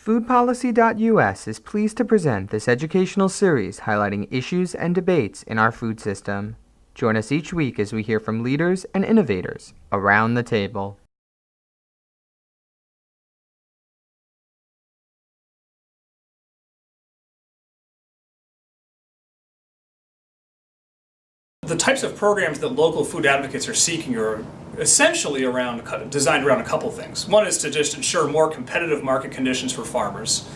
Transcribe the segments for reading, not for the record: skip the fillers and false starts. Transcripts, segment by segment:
FoodPolicyUS is pleased to present this educational series highlighting issues and debates in our food system. Join us each week as we hear from leaders and innovators around the table. The types of programs that local food advocates are seeking are essentially designed around a couple things. One is to just ensure more competitive market conditions for farmers,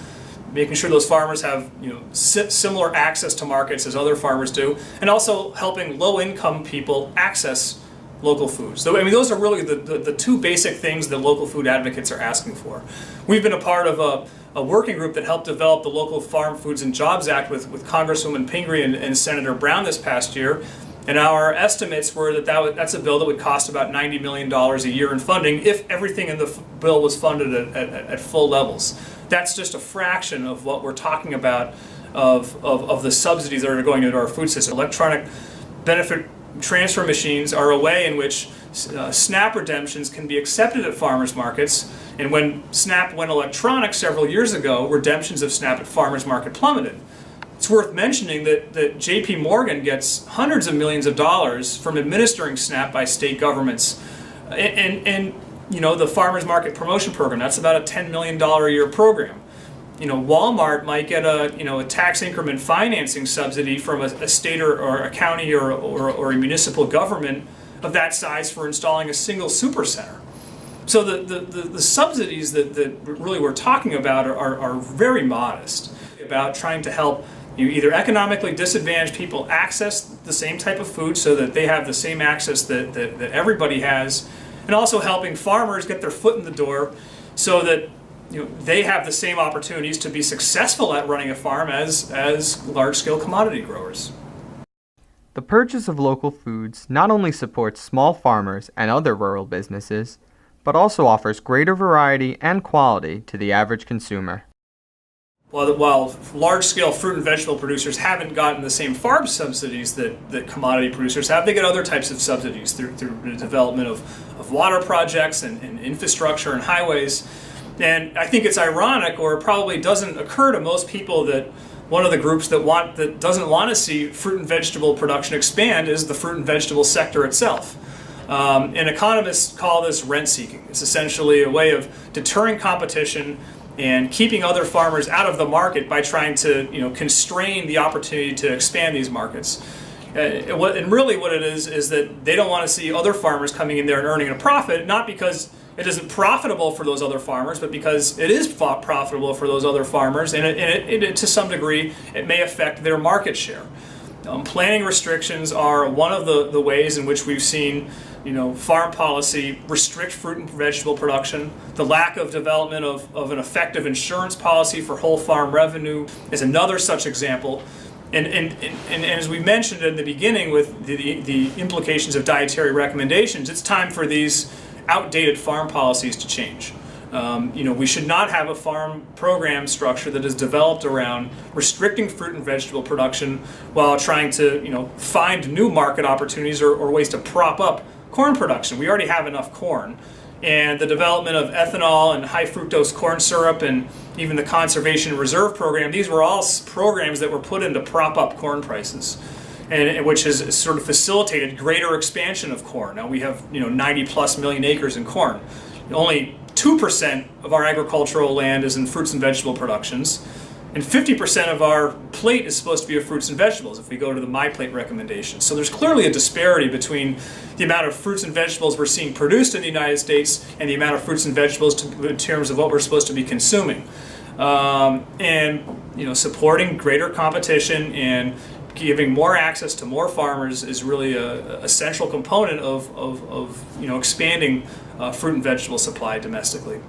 making sure those farmers have similar access to markets as other farmers do, and also helping low-income people access local foods. So, those are really the two basic things that local food advocates are asking for. We've been a part of a working group that helped develop the Local Farm Foods and Jobs Act with Congresswoman Pingree and Senator Brown this past year. And our estimates were that's a bill that would cost about $90 million a year in funding if everything in the bill was funded at full levels. That's just a fraction of what we're talking about of the subsidies that are going into our food system. Electronic benefit transfer machines are a way in which SNAP redemptions can be accepted at farmers markets. And when SNAP went electronic several years ago, redemptions of SNAP at farmers market plummeted. It's worth mentioning that JP Morgan gets hundreds of millions of dollars from administering SNAP by state governments. And the Farmers Market Promotion Program, that's about a $10 million a year program. Walmart might get a tax increment financing subsidy from a state or a county or a municipal government of that size for installing a single supercenter. So the subsidies that really we're talking about are very modest, about trying to help either economically disadvantaged people access the same type of food so that they have the same access that everybody has, and also helping farmers get their foot in the door so that they have the same opportunities to be successful at running a farm as large-scale commodity growers. The purchase of local foods not only supports small farmers and other rural businesses, but also offers greater variety and quality to the average consumer. While large-scale fruit and vegetable producers haven't gotten the same farm subsidies that commodity producers have, they get other types of subsidies through the development of water projects and infrastructure and highways. And I think it's ironic, or it probably doesn't occur to most people, that one of the groups that doesn't want to see fruit and vegetable production expand is the fruit and vegetable sector itself. And economists call this rent-seeking. It's essentially a way of deterring competition and keeping other farmers out of the market by trying to constrain the opportunity to expand these markets. And really what it is that they don't want to see other farmers coming in there and earning a profit, not because it isn't profitable for those other farmers, but because it is profitable for those other farmers, and it to some degree it may affect their market share. Planning restrictions are one of the ways in which we've seen farm policy restrict fruit and vegetable production. The lack of development of an effective insurance policy for whole farm revenue is another such example. And as we mentioned in the beginning with the implications of dietary recommendations, it's time for these outdated farm policies to change. We should not have a farm program structure that is developed around restricting fruit and vegetable production while trying to find new market opportunities or ways to prop up corn production. We already have enough corn. And the development of ethanol and high fructose corn syrup and even the Conservation Reserve Program, these were all programs that were put in to prop up corn prices, and which has sort of facilitated greater expansion of corn. Now we have 90 plus million acres in corn. Only 2% of our agricultural land is in fruits and vegetable productions, and 50% of our plate is supposed to be of fruits and vegetables if we go to the My Plate recommendation. So there's clearly a disparity between the amount of fruits and vegetables we're seeing produced in the United States and the amount of fruits and vegetables in terms of what we're supposed to be consuming. Supporting greater competition and giving more access to more farmers is really a central component of expanding fruit and vegetable supply domestically.